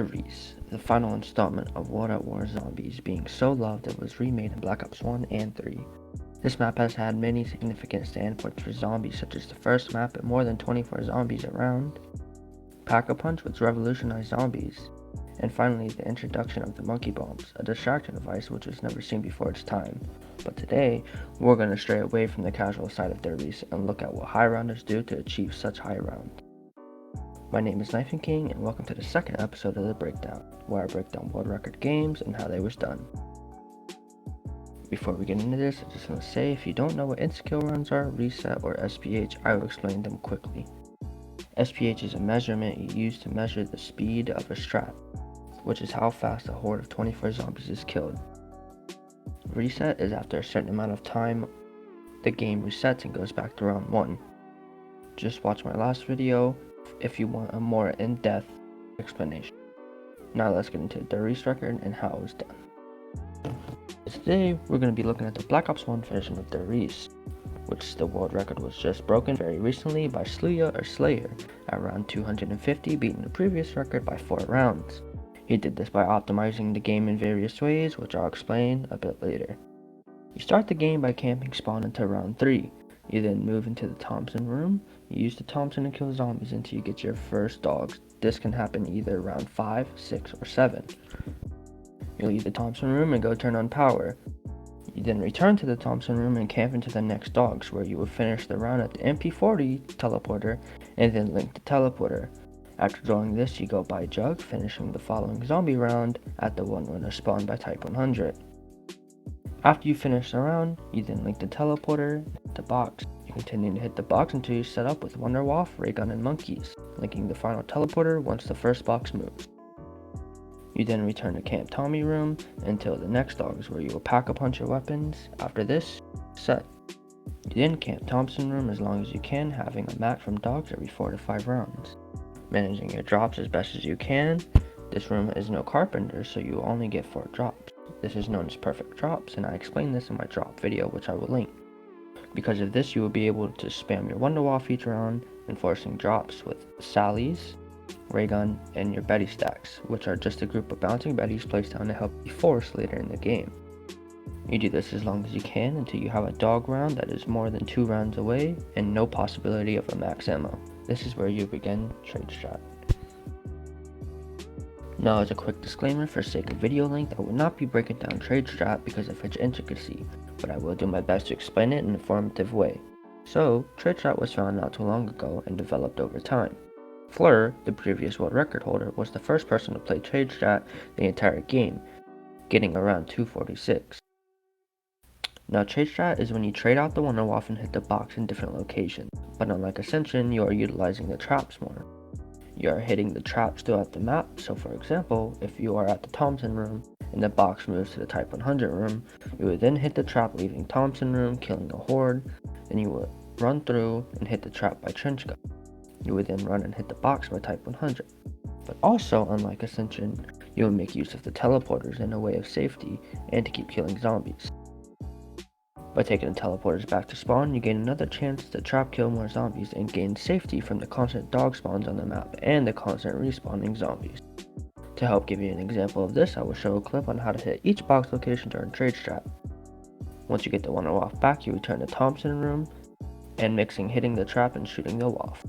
Riese, the final installment of World at War Zombies, being so loved it was remade in Black Ops 1 and 3. This map has had many significant standpoints for zombies, such as the first map with more than 24 zombies around, Pack-a-Punch, which revolutionized zombies, and finally the introduction of the monkey bombs, a distraction device which was never seen before its time. But today, we're going to stray away from the casual side of Riese and look at what high rounders do to achieve such high round. My name is Knife and King, and welcome to the second episode of The Breakdown, where I break down world record games and how they was done. Before we get into this, I just want to say, if you don't know what in-skill runs are, reset, or SPH, I will explain them quickly. SPH is a measurement you use to measure the speed of a strat, which is how fast a horde of 24 zombies is killed. Reset is after a certain amount of time, the game resets and goes back to round 1. Just watch my last video if you want a more in-depth explanation. Now let's get into the Riese record and how it was done. Today we're going to be looking at the Black Ops 1 version of the Riese, which the world record was just broken very recently by Slayer at round 250, beating the previous record by 4 rounds. He did this by optimizing the game in various ways, which I'll explain a bit later. You start the game by camping spawn until round 3. You then move into the Thompson room. You use the Thompson to kill zombies until you get your first dogs. This can happen either around 5, 6, or 7. You leave the Thompson room and go turn on power. You then return to the Thompson room and camp into the next dogs, where you will finish the round at the MP40 teleporter and then link the teleporter. After doing this, you go buy Jug, finishing the following zombie round at the one runner spawned by Type 100. After you finish the round, you then link the teleporter and hit the box. You continue to hit the box until you set up with Wonderwaff, Raygun, and Monkeys, linking the final teleporter once the first box moves. You then return to Camp Tommy room until the next dogs, where you will pack-a-punch your weapons. After this, set. You then camp Thompson room as long as you can, having a mat from dogs every 4 to 5 rounds. Managing your drops as best as you can. This room is no carpenter, so you will only get 4 drops. This is known as perfect drops, and I explained this in my drop video, which I will link. Because of this, you will be able to spam your Wonderwall feature on, enforcing drops with Sally's, Raygun, and your Betty stacks, which are just a group of bouncing Bettys placed down to help you force later in the game. You do this as long as you can until you have a dog round that is more than 2 rounds away and no possibility of a max ammo. This is where you begin trade strat. Now, as a quick disclaimer, for sake of video length, I will not be breaking down trade strat because of its intricacy, but I will do my best to explain it in an informative way. So, trade strat was found not too long ago and developed over time. Fleur, the previous world record holder, was the first person to play trade strat the entire game, getting around 246. Now, trade strat is when you trade out the Wonderwaff and hit the box in different locations, but unlike Ascension, you are utilizing the traps more. You are hitting the traps throughout the map, so for example, if you are at the Thompson room and the box moves to the Type 100 room, you would then hit the trap leaving Thompson room, killing a horde, then you would run through and hit the trap by Trench Gun. You would then run and hit the box by Type 100. But also, unlike Ascension, you will make use of the teleporters in a way of safety and to keep killing zombies. By taking the teleporters back to spawn, you gain another chance to trap kill more zombies and gain safety from the constant dog spawns on the map and the constant respawning zombies. To help give you an example of this, I will show a clip on how to hit each box location during trade strat. Once you get the Wonderwaff back, you return to Thompson room and mixing hitting the trap and shooting the waff.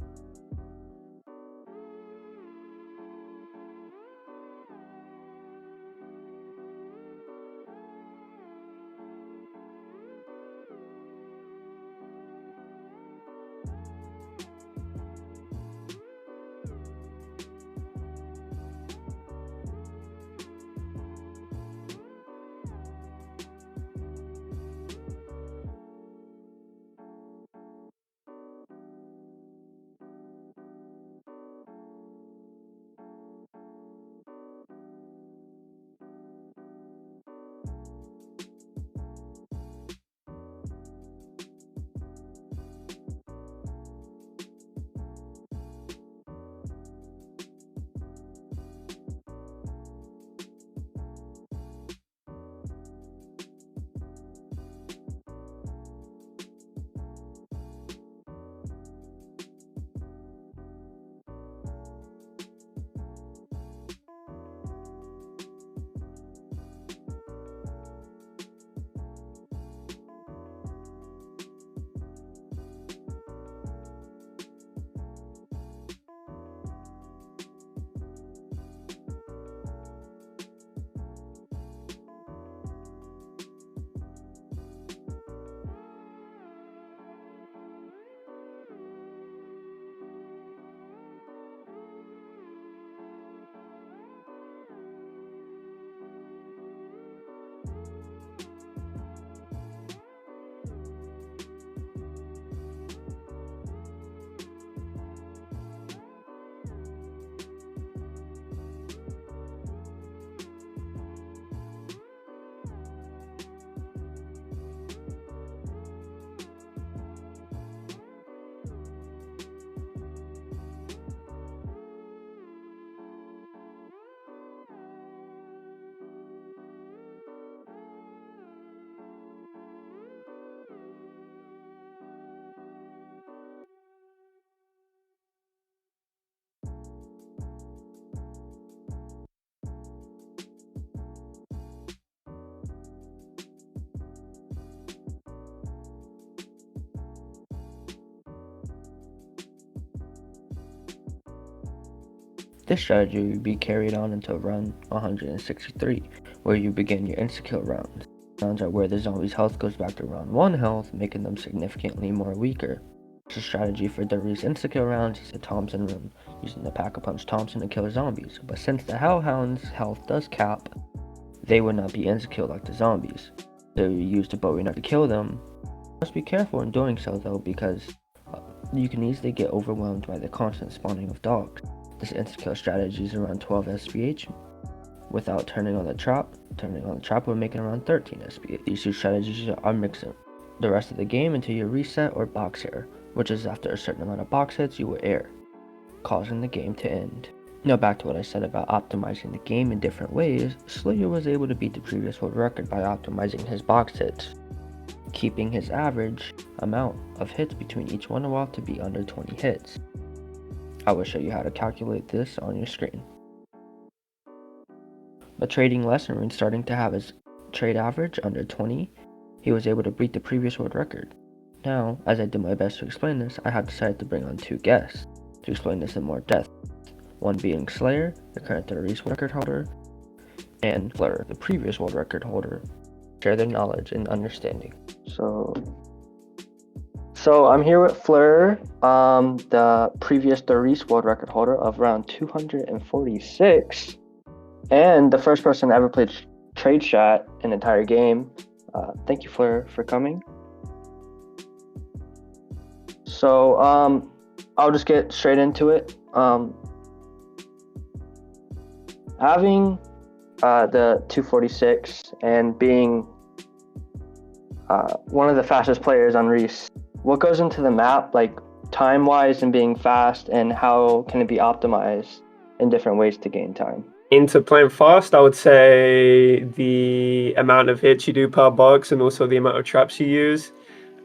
This strategy will be carried on until round 163, where you begin your insta-kill rounds. Rounds are where the zombie's health goes back to round 1 health, making them significantly more weaker. The strategy for the Riese insta-kill rounds is the Thompson run, using the Pack-a-Punch Thompson to kill zombies, but since the Hellhound's health does cap, they would not be insta-killed like the zombies. They will use the Bowie knife to kill them. You must be careful in doing so though, because you can easily get overwhelmed by the constant spawning of dogs. This insta-kill strategy is around 12 SPH. Without turning on the trap will make it around 13 SPH. These two strategies are mixing the rest of the game until you reset or box air, which is after a certain amount of box hits you will air, causing the game to end. Now back to what I said about optimizing the game in different ways. Slayer was able to beat the previous world record by optimizing his box hits, keeping his average amount of hits between each one while to be under 20 hits. I will show you how to calculate this on your screen. But trading less and starting to have his trade average under 20, he was able to beat the previous world record. Now, as I did my best to explain this, I have decided to bring on two guests to explain this in more depth. One being Slayer, the current Riese record holder, and Fleur, the previous world record holder, share their knowledge and understanding. So I'm here with Fleur, the previous Riese world record holder of round 246, and the first person to ever played trade strat an entire game. Thank you, Fleur, for coming. So I'll just get straight into it. Having the 246 and being one of the fastest players on Riese, what goes into the map, like time-wise and being fast, and how can it be optimized in different ways to gain time? Into playing fast, I would say the amount of hits you do per box and also the amount of traps you use.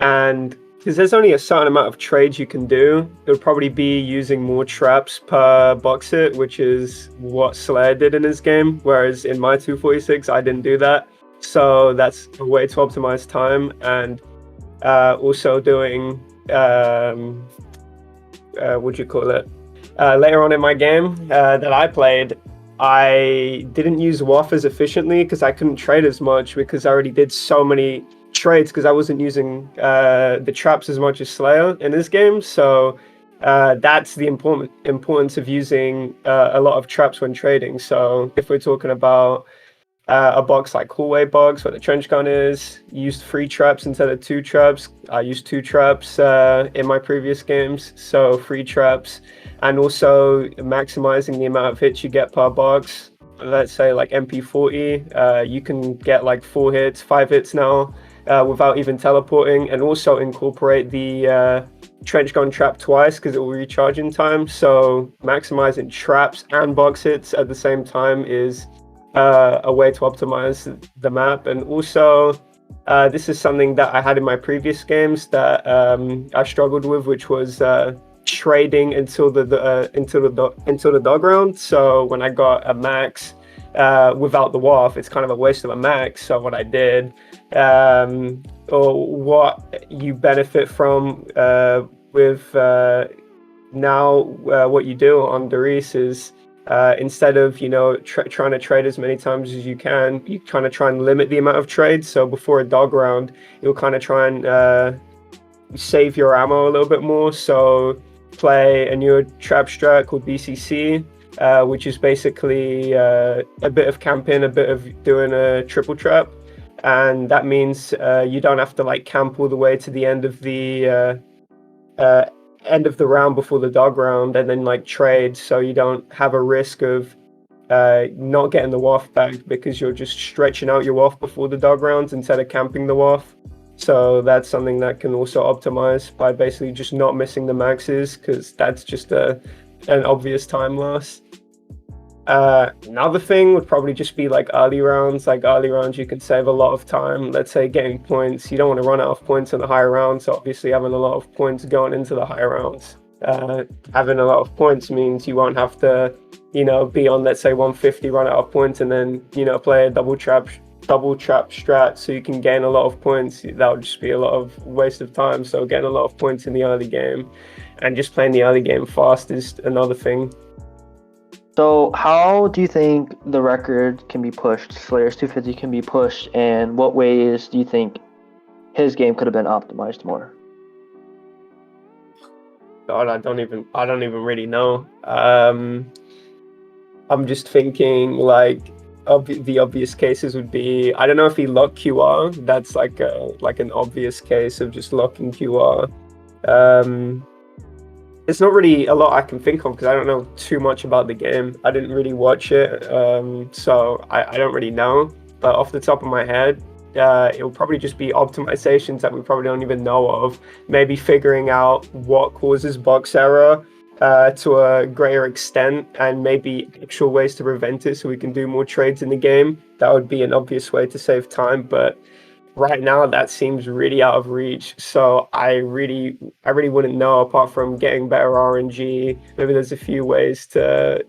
And because there's only a certain amount of trades you can do, it would probably be using more traps per box hit, which is what Slayer did in his game, whereas in my 246, I didn't do that. So that's a way to optimize time, and also doing, later on in my game that I played, I didn't use WAF as efficiently because I couldn't trade as much because I already did so many trades because I wasn't using the traps as much as Slayer in this game. So that's the importance of using a lot of traps when trading. So if we're talking about a box like hallway box where the trench gun is, used 3 traps instead of 2 traps. I used 2 traps in my previous games, so 3 traps, and also maximizing the amount of hits you get per box. Let's say like MP40, you can get like 4 hits, 5 hits now without even teleporting, and also incorporate the trench gun trap twice because it will recharge in time. So maximizing traps and box hits at the same time is a way to optimize the map. And also this is something that I had in my previous games that I struggled with, which was trading until the dog round. So when I got a max without the WAF, it's kind of a waste of a max. So what I did, or what you benefit from with now what you do on the Riese is instead of trying to trade as many times as you kind of try and limit the amount of trades. So before a dog round, you'll kind of try and save your ammo a little bit more. So play a newer trap strat called BCC, which is basically a bit of camping, a bit of doing a triple trap, and that means you don't have to like camp all the way to the end of the round before the dog round and then like trade, so you don't have a risk of not getting the WAF back because you're just stretching out your WAF before the dog rounds instead of camping the WAF. So that's something that can also optimize by basically just not missing the maxes, because that's just an obvious time loss. Another thing would probably just be like early rounds. Like early rounds, you can save a lot of time. Let's say getting points. You don't want to run out of points in the higher rounds. So obviously having a lot of points going into the higher rounds. Having a lot of points means you won't have to, be on, let's say 150, run out of points, and then, play a double trap strat so you can gain a lot of points. That would just be a lot of waste of time. So getting a lot of points in the early game and just playing the early game fast is another thing. So, how do you think the record can be pushed? Slayer's 250 can be pushed, and what ways do you think his game could have been optimized more? God, I don't even really know. I'm just thinking like the obvious cases would be, I don't know if he locked QR. That's like an obvious case of just locking QR. Um, it's not really a lot I can think of because I don't know too much about the game. I didn't really watch it, so I don't really know. But off the top of my head, it will probably just be optimizations that we probably don't even know of. Maybe figuring out what causes box error to a greater extent, and maybe actual ways to prevent it so we can do more trades in the game. That would be an obvious way to save time, but right now that seems really out of reach. So I really wouldn't know apart from getting better RNG. Maybe there's a few ways to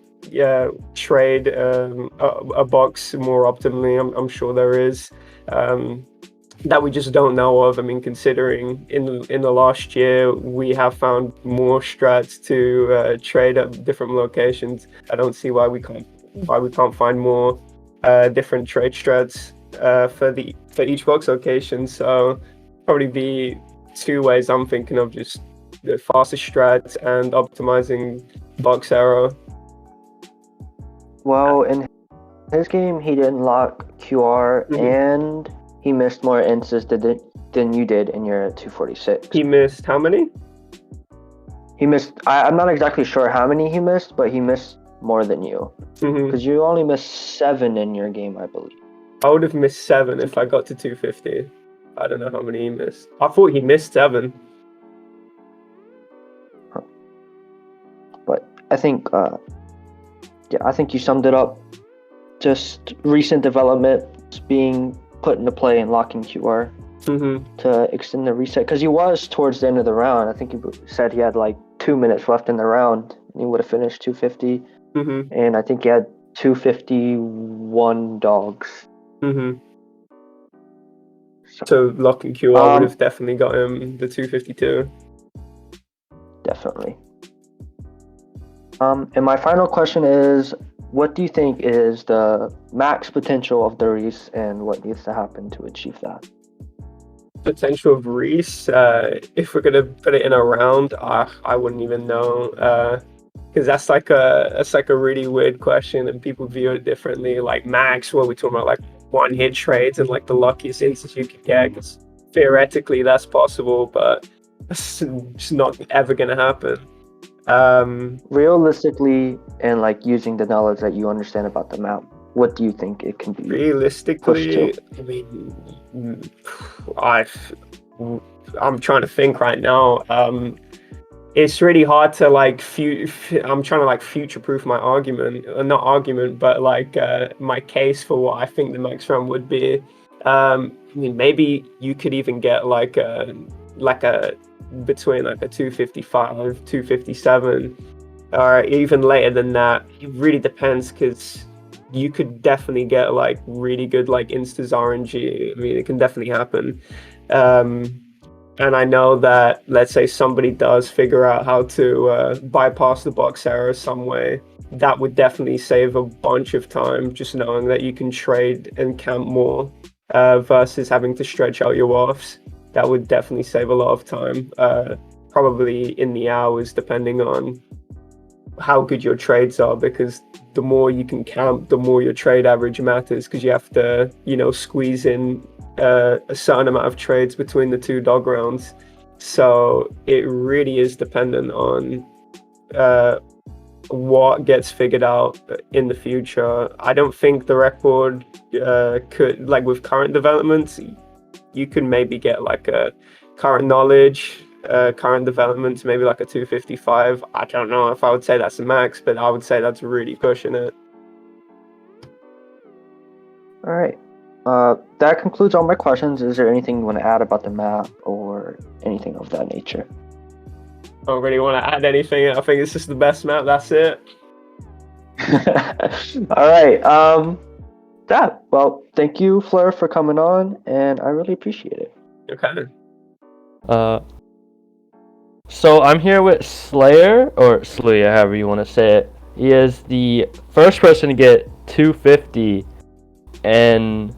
trade a box more optimally. I'm sure there is. Um, that we just don't know of. I mean, considering in the last year we have found more strats to trade at different locations. I don't see why we can't find more different trade strats for each box location. So probably the two ways I'm thinking of, just the faster strats and optimizing box error. Well, in his game, he didn't lock QR, Mhm. and he missed more instances than you did in your 246. He missed how many? He missed. I'm not exactly sure how many he missed, but he missed more than you. Hmm. Because you only missed 7 in your game, I believe. I would have missed 7 if I got to 250. I don't know how many he missed. I thought he missed 7. But I think, yeah, I think you summed it up. Just recent developments being put into play and locking QR Mm-hmm. to extend the reset. Because he was towards the end of the round. I think he said he had like 2 minutes left in the round, and he would have finished 250. Mm-hmm. And I think he had 251 dogs. Mm-hmm. So, So locking QR would have definitely got him the 252. definitely. And my final question is, what do you think is the max potential of the Riese, and what needs to happen to achieve that? Potential of Riese, if we're gonna put it in a round, I wouldn't even know. Because that's like a really weird question, and people view it differently. Like max, what we're talking about, like one hit trades and like the luckiest instance you could get. Because theoretically that's possible, but it's just not ever gonna happen. Realistically, and like using the knowledge that you understand about the map, what do you think it can be pushed to? Realistically, I mean, I I'm trying to think right now. It's really hard to like I'm trying to like future proof my argument, not argument, but like my case for what I think the max run would be. I mean, maybe you could even get like a between like a 255, 257, or even later than that. It really depends because you could definitely get like really good like instas RNG. I mean, it can definitely happen. Um, and I know that, let's say somebody does figure out how to bypass the box error some way, that would definitely save a bunch of time just knowing that you can trade and camp more versus having to stretch out your offs. That would definitely save a lot of time, probably in the hours, depending on how good your trades are, because the more you can camp, the more your trade average matters, because you have to, you know, squeeze in a certain amount of trades between the two dog rounds. So it really is dependent on uh, what gets figured out in the future. I don't think the record could, like with current developments, you could maybe get like a current knowledge, current developments, maybe like a 255. I don't know if I would say that's the max, but I would say that's really pushing it. All right. That concludes all my questions. Is there anything you want to add about the map or anything of that nature? I don't really want to add anything. I think it's just the best map. That's it. All right. Yeah. Well, thank you, Fleur, for coming on, and I really appreciate it. Okay. So I'm here with Slayer, or Slayer, however you want to say it. He is the first person to get 250 in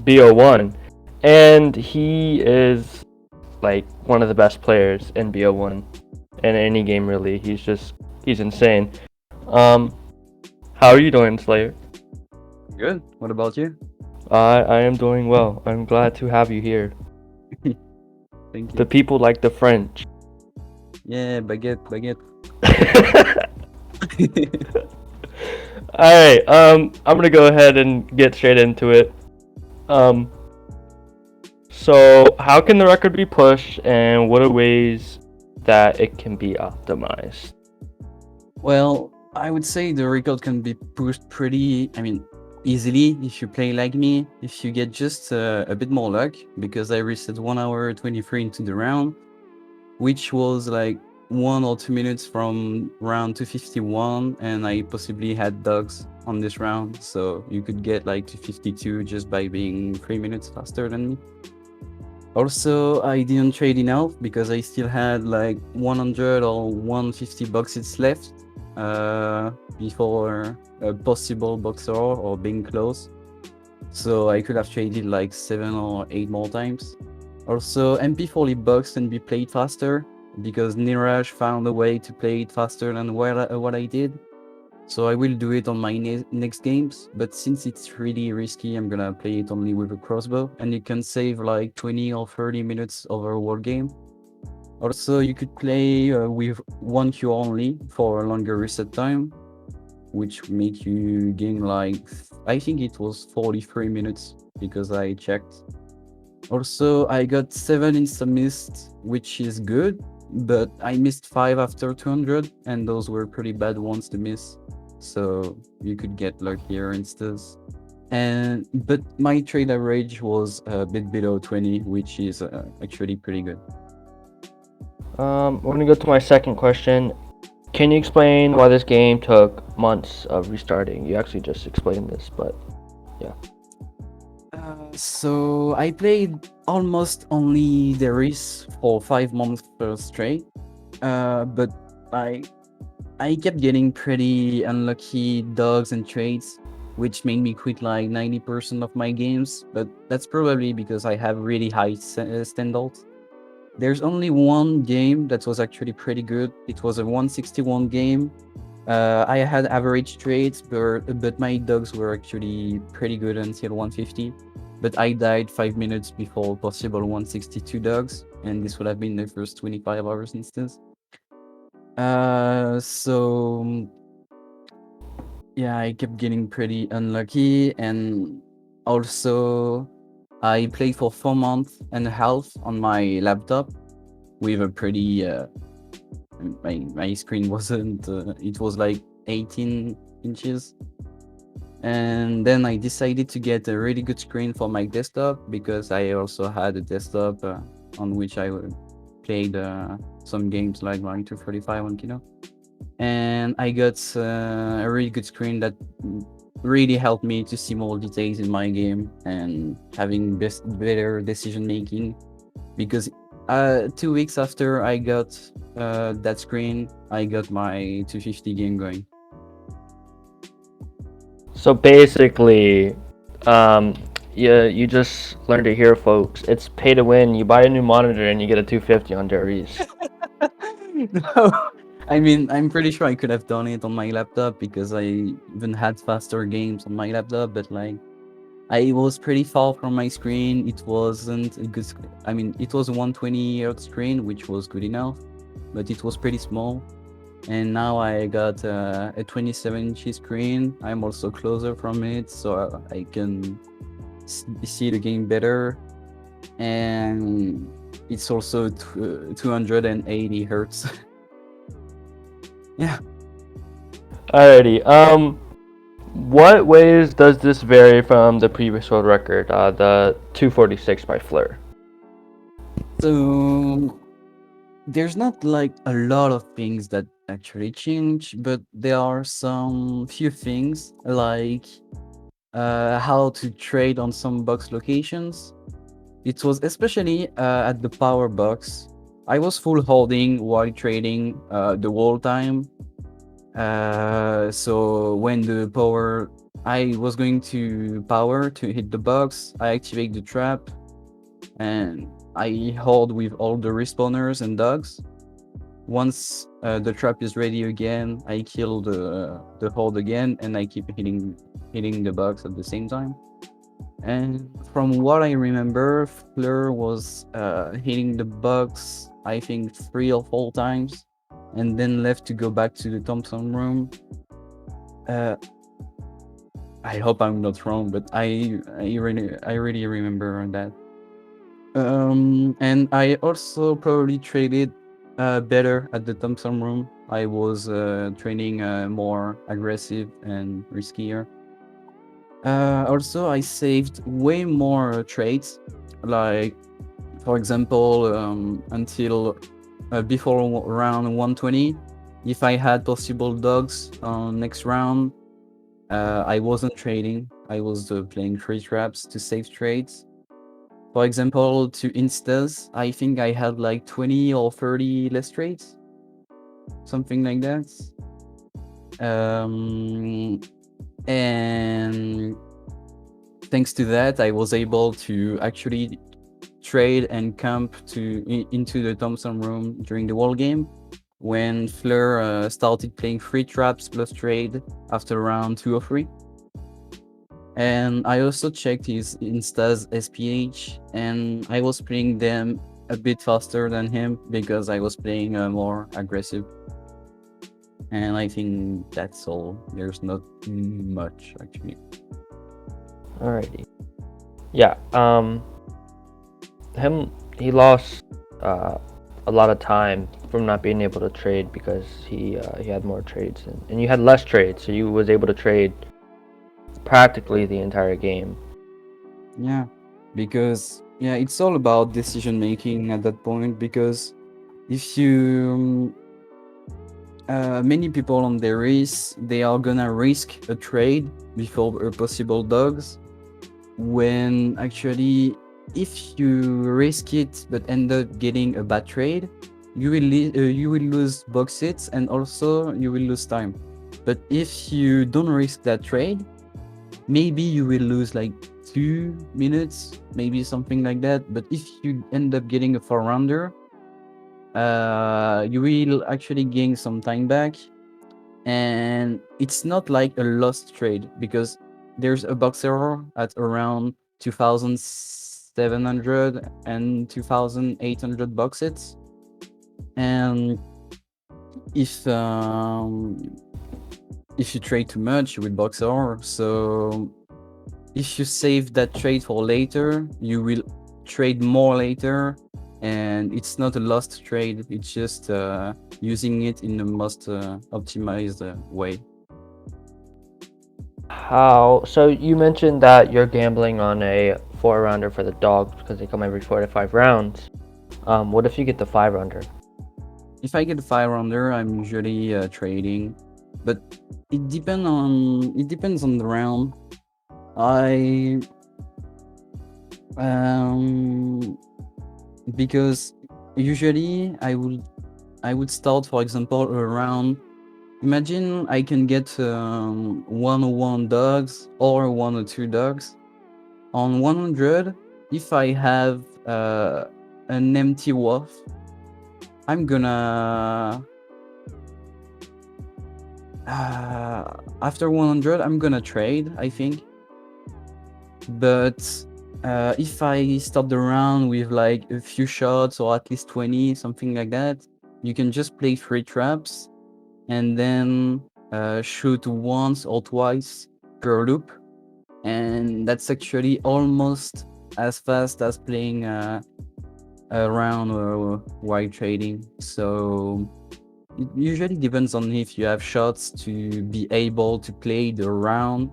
BO1, and he is like one of the best players in BO1 in any game really. He's insane. Um, how are you doing, Slayer? Good. What about you? I am doing well. I'm glad to have you here. Thank The you. people like the French. Yeah, baguette, baguette. All right. I'm gonna go ahead and get straight into it. Um, so how can the record be pushed, and what are ways that it can be optimized? Well, I would say the record can be pushed easily if you play like me. If you get just a bit more luck, because I reset 1 hour 23 into the round, which was like 1 or 2 minutes from round 251, and I possibly had dogs on this round, so you could get like 252 just by being 3 minutes faster than me. Also, I didn't trade enough because I still had like 100 or 150 boxes left before a possible boxer or being close. So I could have traded like 7 or 8 more times. Also, MP40 box can be played faster because Niraj found a way to play it faster than what I did. So I will do it on my next games, but since it's really risky, I'm gonna play it only with a crossbow, and you can save like 20 or 30 minutes over a war game. Also, you could play with one Q only for a longer reset time, which make you gain like, I think it was 43 minutes because I checked. Also, I got 7 insta missed, which is good, but I missed 5 after 200, and those were pretty bad ones to miss. So you could get luckier instead. But my trade average was a bit below 20, which is actually pretty good. We're gonna go to my second question. Can you explain why this game took months of restarting? You actually just explained this, but yeah. So I played almost only the Riese for 5 months straight, but I I kept getting pretty unlucky dogs and trades, which made me quit like 90% of my games. But that's probably because I have really high standouts. There's only one game that was actually pretty good. It was a 161 game. I had average trades, but my dogs were actually pretty good until 150. But I died 5 minutes before possible 162 dogs, and this would have been the first 25 hours instance. So yeah, I kept getting pretty unlucky, and also I played for 4 months and a half on my laptop with a pretty my screen wasn't it was like 18 inches, and then I decided to get a really good screen for my desktop because I also had a desktop on which I played some games like Mario 245 on Kino, and I got a really good screen that really helped me to see more details in my game and having better decision making. Because 2 weeks after I got that screen, I got my 250 game going. So basically, um, you just learned to hear, folks. It's pay to win. You buy a new monitor and you get a 250 on Darius. No, I mean, I'm pretty sure I could have done it on my laptop because I even had faster games on my laptop, but like I was pretty far from my screen. It wasn't a good I mean, it was a 120 hertz screen, which was good enough, but it was pretty small. And now I got a 27-inch screen. I'm also closer from it, so I can see the game better. And it's also 280 hertz. Yeah. Alrighty. What ways does this vary from the previous world record, the 246 by Fleur? So there's not like a lot of things that actually change, but there are some few things like how to trade on some box locations. It was especially at the power box. I was full holding while trading the whole time. So when the power, I was going to power to hit the box, I activate the trap, and I hold with all the respawners and dogs. Once the trap is ready again, I kill the hold again, and I keep hitting the box at the same time. And from what I remember, Fleur was hitting the box, I think 3 or 4 times, and then left to go back to the Thompson room. Uh, I hope I'm not wrong, but I really remember that. And I also probably traded better at the Thompson room. I was training more aggressive and riskier. Also, I saved way more trades, like for example, until before round 120. If I had possible dogs on next round, I wasn't trading. I was playing free traps to save trades. For example, to instas, I think I had like 20 or 30 less trades, something like that. And thanks to that, I was able to actually trade and camp into the Thompson room during the wall game when Fleur started playing free traps plus trade after round 2 or 3. And I also checked his Insta's SPH, and I was playing them a bit faster than him because I was playing more aggressive. And I think that's all. There's not much actually. Alrighty. Yeah. He lost a lot of time from not being able to trade because he had more trades and you had less trades, so you was able to trade practically the entire game. Yeah, because it's all about decision making at that point. Because if you many people on the race, they are gonna risk a trade before a possible dogs, when actually if you risk it but end up getting a bad trade, you will lose box hits, and also you will lose time. But if you don't risk that trade, maybe you will lose like 2 minutes, maybe something like that. But if you end up getting a 4 rounder, you will actually gain some time back. And it's not like a lost trade, because there's a box error at around 2700 and 2800 box hits. And if you trade too much, you will box error. So if you save that trade for later, you will trade more later, and it's not a lost trade. It's just using it in the most optimized way. So you mentioned that you're gambling on a 4 rounder for the dogs because they come every 4 to 5 rounds. What if you get the 5 rounder? If I get a 5 rounder, I'm usually trading, but it depends on the round. I because usually I would start, for example, around. Imagine I can get 101 dogs or 102 dogs. On 100, if I have an empty wolf, I'm gonna after 100 I'm gonna trade, I think. But if I start the round with like a few shots or at least 20, something like that, you can just play free traps and then shoot once or twice per loop, and that's actually almost as fast as playing around while trading. So it usually depends on if you have shots to be able to play the round,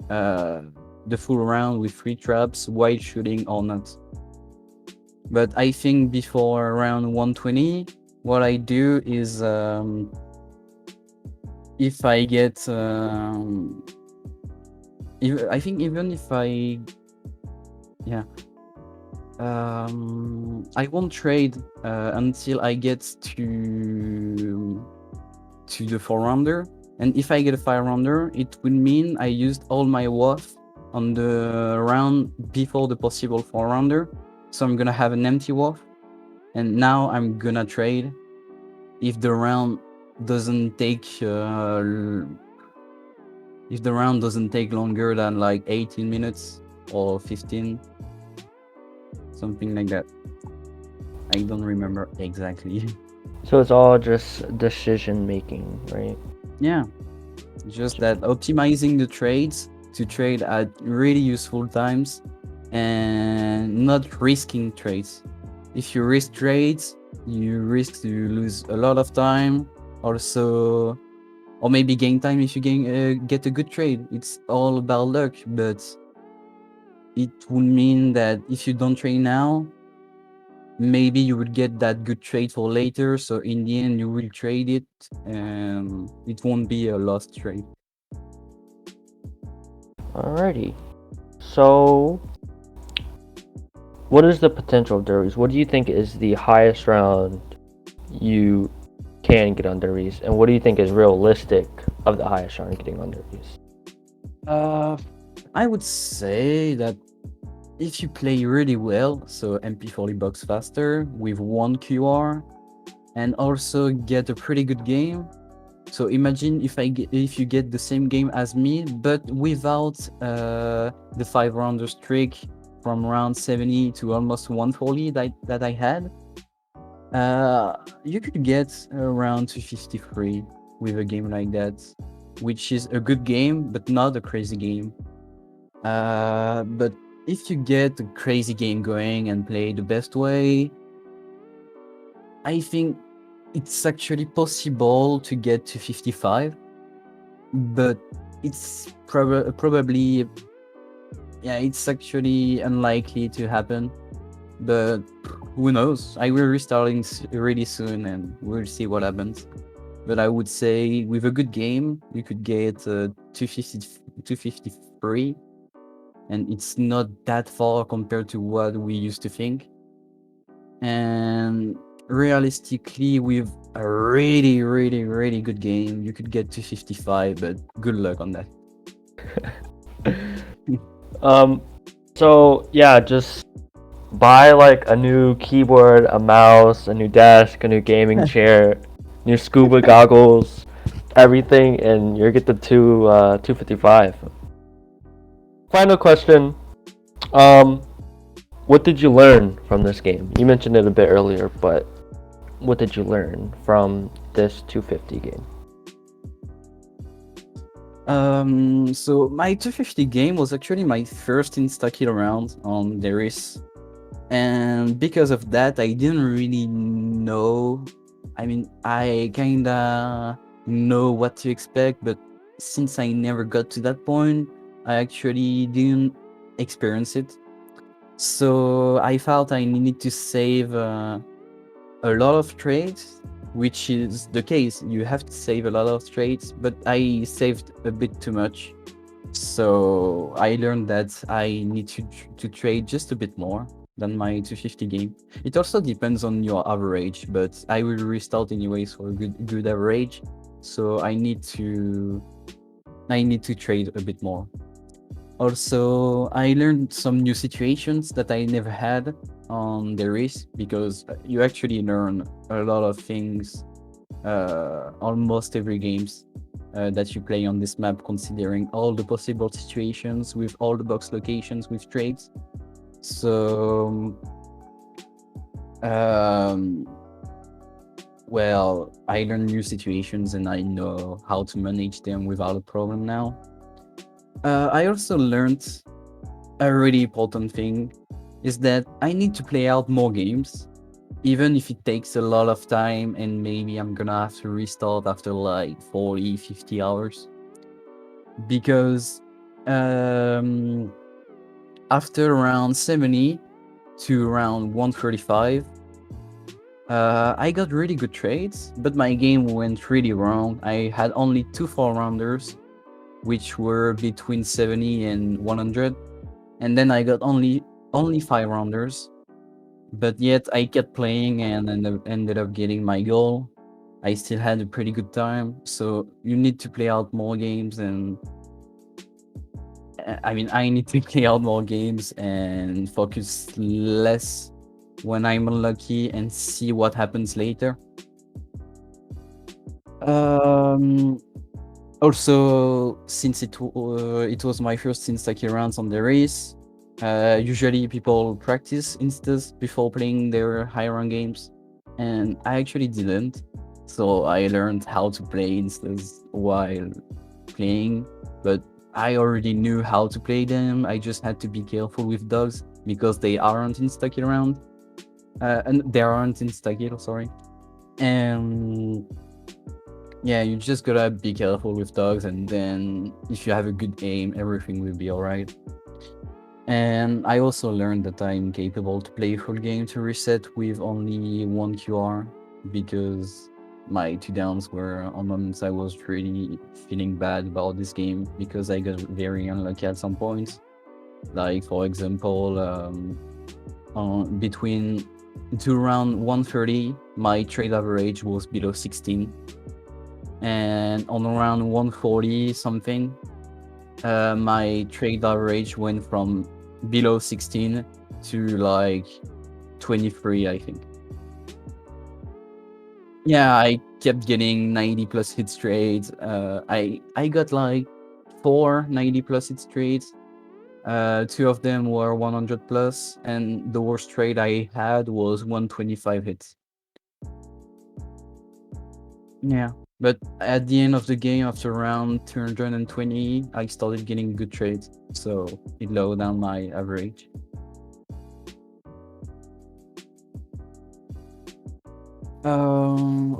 the full round with free traps while shooting or not. But I think before around 120, what I do is if I get I think even if I I won't trade until I get to the 4 rounder, And if I get a 5 rounder, it will mean I used all my WAF on the round before the possible 4 rounder. So I'm gonna have an empty WAF. And now I'm gonna trade if the round doesn't take if the round doesn't take longer than like 18 minutes or 15, something like that. I don't remember exactly. So it's all just decision making, right? Yeah, just that optimizing the trades to trade at really useful times and not risking trades. If you risk trades, you risk to lose a lot of time. Also, or maybe gain time if you get a good trade. It's all about luck, but it would mean that if you don't trade now, maybe you would get that good trade for later. So in the end, you will trade it, and it won't be a lost trade. Alrighty. So, what is the potential of Derbies? What do you think is the highest round you can get on Derbies? And what do you think is realistic of the highest round getting on Derbies? I would say that if you play really well, so MP40 bucks faster with 1 QR, and also get a pretty good game. So imagine if you get the same game as me, but without the 5 rounder streak from round 70 to almost 140 that I had. You could get around 253 with a game like that, which is a good game, but not a crazy game. But if you get a crazy game going and play the best way, I think it's actually possible to get to 55, but it's probably, yeah, it's actually unlikely to happen. But who knows? I will restarting really soon, and we'll see what happens. But I would say with a good game, you could get 253, and it's not that far compared to what we used to think. And realistically, with a really, really, really good game, you could get to 55, but good luck on that. So yeah, just buy like a new keyboard, a mouse, a new desk, a new gaming chair, new scuba goggles, everything, and you'll get the 255. Final question. What did you learn from this game? You mentioned it a bit earlier, but what did you learn from this 250 game? So my 250 game was actually my first insta-kill round on the Riese. And because of that, I didn't really know. I mean, I kinda know what to expect, but since I never got to that point, I actually didn't experience it. So I felt I needed to save a lot of trades, which is the case. You have to save a lot of trades, but I saved a bit too much. So I learned that I need to trade just a bit more than my 250 game. It also depends on your average, but I will restart anyways for a good average. So I need to trade a bit more. Also, I learned some new situations that I never had on the Riese, because you actually learn a lot of things almost every games that you play on this map, considering all the possible situations with all the box locations with trades. So, well, I learned new situations and I know how to manage them without a problem now. I also learned a really important thing is that I need to play out more games, even if it takes a lot of time and maybe I'm gonna have to restart after like 40, 50 hours. Because after round 70 to round 135, I got really good trades, but my game went really wrong. I had only 2 4 rounders, which were between 70 and 100, and then I got only 5 rounders, but yet I kept playing and ended up getting my goal. I still had a pretty good time. So you need to play out more games, and I mean, I need to play out more games and focus less when I'm unlucky and see what happens later. Um, Also, since it was my first Instaki rounds on the race, usually people practice instas before playing their high run games, and I actually didn't. So I learned how to play instas while playing, but I already knew how to play them. I just had to be careful with dogs because they aren't insta round, and they aren't insta kill, sorry. And yeah, you just gotta be careful with dogs, and then if you have a good aim, everything will be alright. And I also learned that I'm capable to play full game to reset with only one QR, because my two downs were on moments I was really feeling bad about this game because I got very unlucky at some points. Like, for example, between to round 130, my trade average was below 16, and on around 140 something, my trade average went from below 16 to like 23, I think. Yeah, I kept getting 90 plus hit trades. I got like 4 90 plus hit trades. Two of them were 100 plus, and the worst trade I had was 125 hits. Yeah, but at the end of the game, after round 220, I started getting good trades, so it lowered down my average.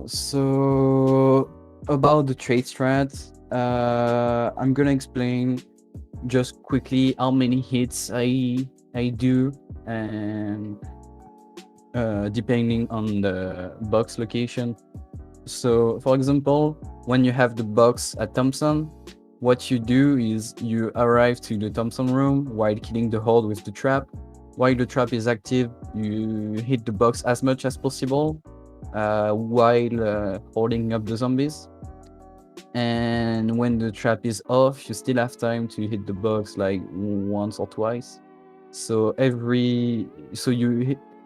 So about the trade strats, I'm gonna explain just quickly how many hits I do, and depending on the box location. So, for example, when you have the box at Thompson, what you do is you arrive to the Thompson room while killing the hold with the trap. While the trap is active, you hit the box as much as possible while holding up the zombies. And when the trap is off, you still have time to hit the box like once or twice. So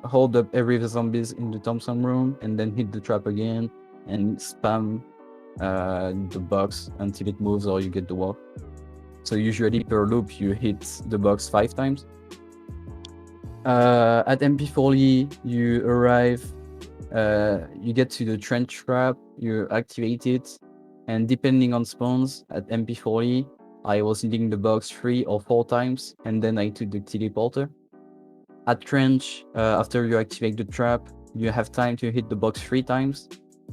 hold up every zombies in the Thompson room and then hit the trap again and spam the box until it moves or you get the wall. So usually per loop you hit the box 5 times. At MP40 you arrive, you get to the trench trap, you activate it, and depending on spawns at MP40, I was hitting the box 3 or 4 times, and then I took the teleporter. At trench, after you activate the trap, you have time to hit the box 3 times.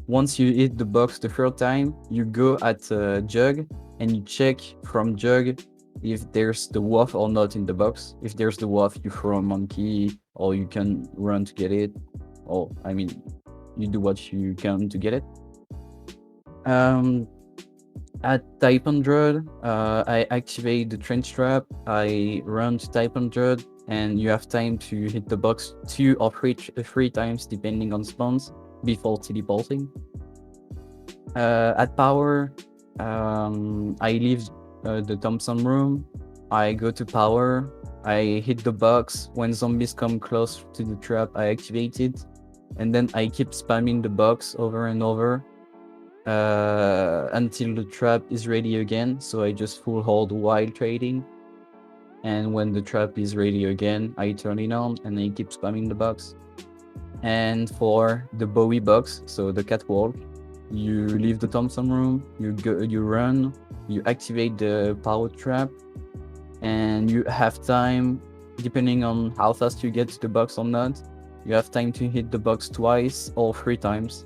Once you hit the box the third time, you go at jug and you check from jug if there's the wolf or not in the box. If there's the wolf, you throw a monkey, or you can run to get it, or I mean, you do what you can to get it. At type 100, I activate the trench trap, I run to type 100, and you have time to hit the box 2 or 3 times depending on spawns before teleporting. At power, I leave the Thompson room, I go to power, I hit the box. When zombies come close to the trap, I activate it, and then I keep spamming the box over and over until the trap is ready again. So I just full hold while trading, and when the trap is ready again, I turn it on and I keep spamming the box. And for the Bowie box, so the catwalk, you leave the Thompson room, you run, you activate the power trap, and you have time, depending on how fast you get to the box or not, you have time to hit the box twice or 3 times.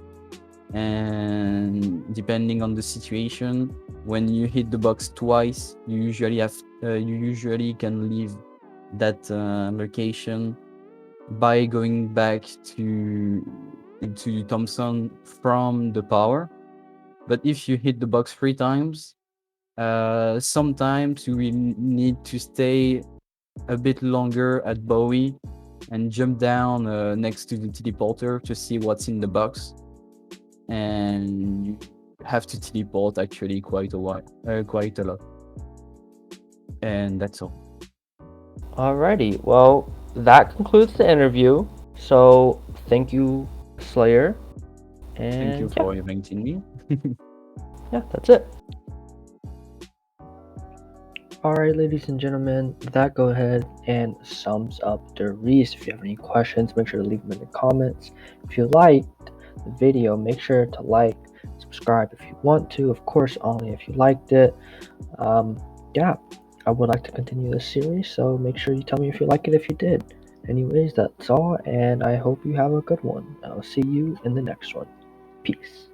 And depending on the situation, when you hit the box twice, you usually can leave that location by going back to Thompson from the power. But if you hit the box 3 times, sometimes you will need to stay a bit longer at Bowie and jump down next to the teleporter to see what's in the box. and you have to teleport actually quite a lot. And that's all. Alrighty, well, that concludes the interview. So, thank you, Slayer. Thank you And for inviting me. yeah, that's it. Alright, ladies and gentlemen, that go ahead and sums up the Riese. If you have any questions, make sure to leave them in the comments. If you liked the video, make sure to like, subscribe if you want to. Of course, only if you liked it. Yeah, I would like to continue this series, so make sure you tell me if you like it if you did. Anyways, that's all, and I hope you have a good one. I'll see you in the next one. Peace.